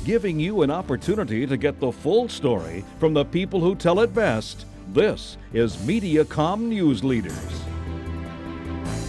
giving you an opportunity to get the full story from the people who tell it best. This is Mediacom Newsleaders.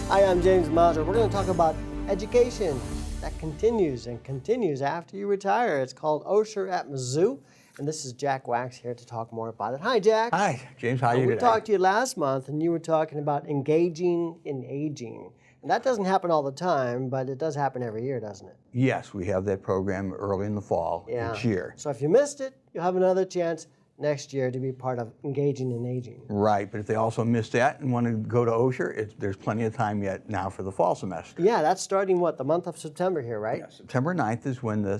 Hi, I'm James Mauser. We're going to talk about education that continues and continues after you retire. It's called Osher at Mizzou, and this is Jack Wax here to talk more about it. Hi, Jack. Hi, James. How are you today? We talked to you last month, and you were talking about engaging in aging. And that doesn't happen all the time, but it does happen every year, doesn't it? Yes, we have that program early in the fall each year. So if you missed it, you'll have another chance next year to be part of engaging in aging. Right, but if they also missed that and want to go to Osher, there's plenty of time yet now for the fall semester. Yeah, that's starting what, the month of September here, right? Yeah, September 9th is when the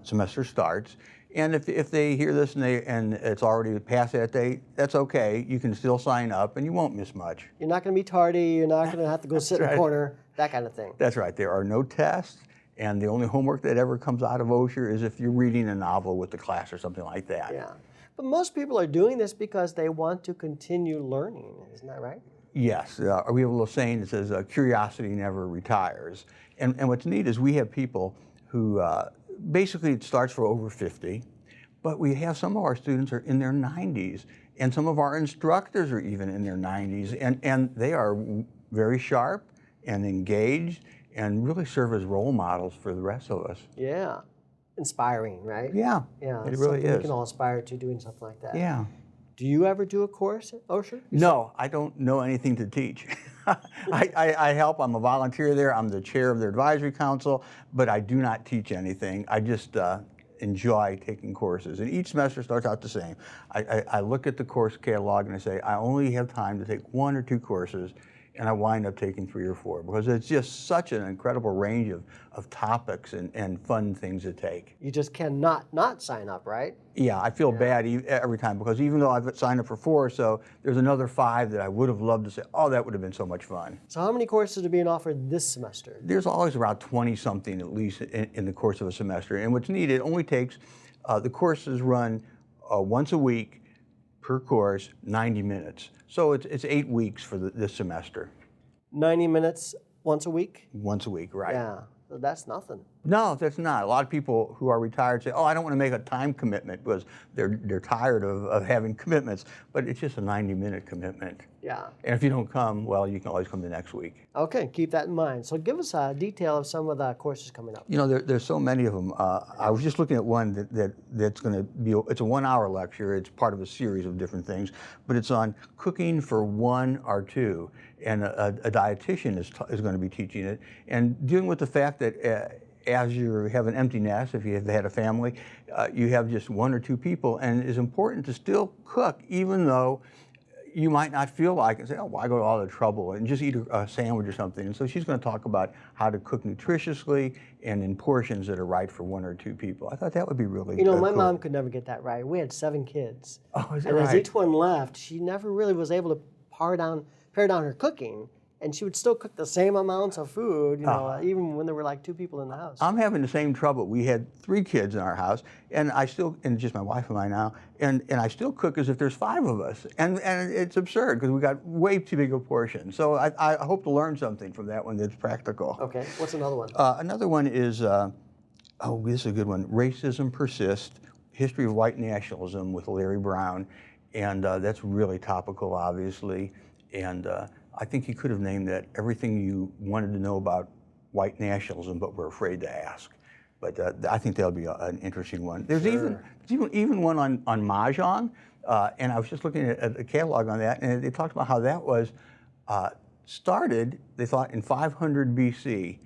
semester starts. And if they hear this and it's already past that date, that's okay. You can still sign up and you won't miss much. You're not going to be tardy. You're not going to have to go sit in a corner, that kind of thing. That's right. There are no tests. And the only homework that ever comes out of Osher is if you're reading a novel with the class or something like that. Yeah. But most people are doing this because they want to continue learning. Isn't that right? Yes. We have a little saying that says, curiosity never retires. And what's neat is we have people who basically it starts for over 50, but we have some of our students are in their 90s, and some of our instructors are even in their 90s, and they are very sharp and engaged and really serve as role models for the rest of us. Yeah. Inspiring, right? Yeah, yeah, it really is. We can all aspire to doing something like that. Yeah. Do you ever do a course at Osher? No, I don't know anything to teach. I help. I'm a volunteer there. I'm the chair of their advisory council, but I do not teach anything. I just enjoy taking courses. And each semester starts out the same. I look at the course catalog and I say, I only have time to take 1 or 2 courses, and I wind up taking 3 or 4 because it's just such an incredible range of topics and fun things to take. You just cannot not sign up, right? Yeah, I feel bad every time because even though I've signed up for 4 or so, there's another 5 that I would have loved to say, oh, that would have been so much fun. So how many courses are being offered this semester? There's always around 20-something at least in the course of a semester. And what's neat, it only takes, the courses run once a week per course, 90 minutes. So it's 8 weeks for this semester. 90 minutes once a week? Once a week, right. Yeah, so that's nothing. No, that's not. A lot of people who are retired say, oh, I don't want to make a time commitment because they're tired of having commitments, but it's just a 90-minute commitment. Yeah. And if you don't come, well, you can always come the next week. Okay, keep that in mind. So give us a detail of some of the courses coming up. You know, there's so many of them. I was just looking at one that's going to be, it's a 1-hour lecture. It's part of a series of different things, but it's on cooking for 1 or 2. And a dietitian is going to be teaching it and dealing with the fact that as you have an empty nest, if you have had a family, you have just 1 or 2 people, and it's important to still cook even though you might not feel like it and say, oh, why go to all the trouble and just eat a sandwich or something. And so she's going to talk about how to cook nutritiously and in portions that are right for 1 or 2 people. I thought that would be really You know, my cool. mom could never get that right. We had 7 kids. Oh, is that and right? as each one left, she never really was able to pare down her cooking. And she would still cook the same amounts of food, you know, even when there were like 2 people in the house. I'm having the same trouble. We had 3 kids in our house, and and just my wife and I now, and I still cook as if there's 5 of us. And it's absurd because we got way too big a portion. So I hope to learn something from that one that's practical. Okay, what's another one? Another one is, oh, this is a good one, Racism Persists, History of White Nationalism with Larry Brown. And that's really topical, obviously. And I think he could have named that Everything You Wanted to Know About White Nationalism But Were Afraid to Ask. But I think that'll be an interesting one. There's even one on Mahjong, and I was just looking at the catalog on that, and they talked about how that was started, they thought, in 500 BC.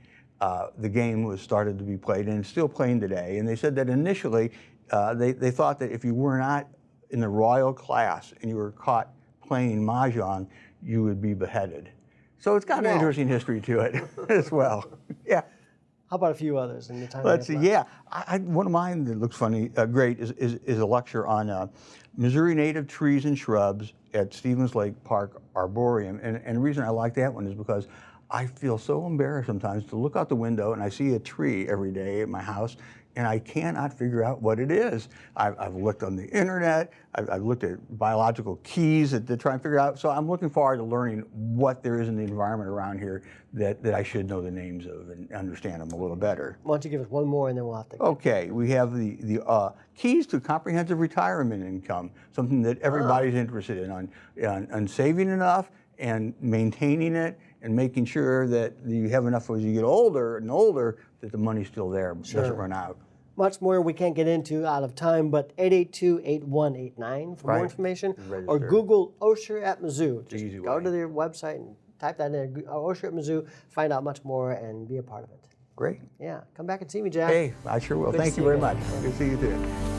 The game was started to be played, and it's still playing today. And they said that initially, they thought that if you were not in the royal class and you were caught playing Mahjong, you would be beheaded. So it's got an interesting history to it as well. Yeah. How about a few others in the time? Let's see. Yeah, one of mine that looks funny, great, is a lecture on Missouri native trees and shrubs at Stevens Lake Park Arboretum. And the reason I like that one is because I feel so embarrassed sometimes to look out the window and I see a tree every day at my house, and I cannot figure out what it is. I've looked on the internet, I've looked at biological keys to try and figure out, so I'm looking forward to learning what there is in the environment around here that I should know the names of and understand them a little better. Why don't you give us one more and then we'll have to go. Okay, we have the keys to comprehensive retirement income, something that everybody's interested in, on saving enough and maintaining it and making sure that you have enough as you get older and older that the money's still there, doesn't run out. Much more we can't get into out of time, but 882-8189 for more information, or Google Osher at Mizzou. Just go to their website and type that in, Osher at Mizzou, find out much more and be a part of it. Great. Yeah, come back and see me, Jack. Hey, I sure will. Good to Thank see you very you much. again. Good to see you too.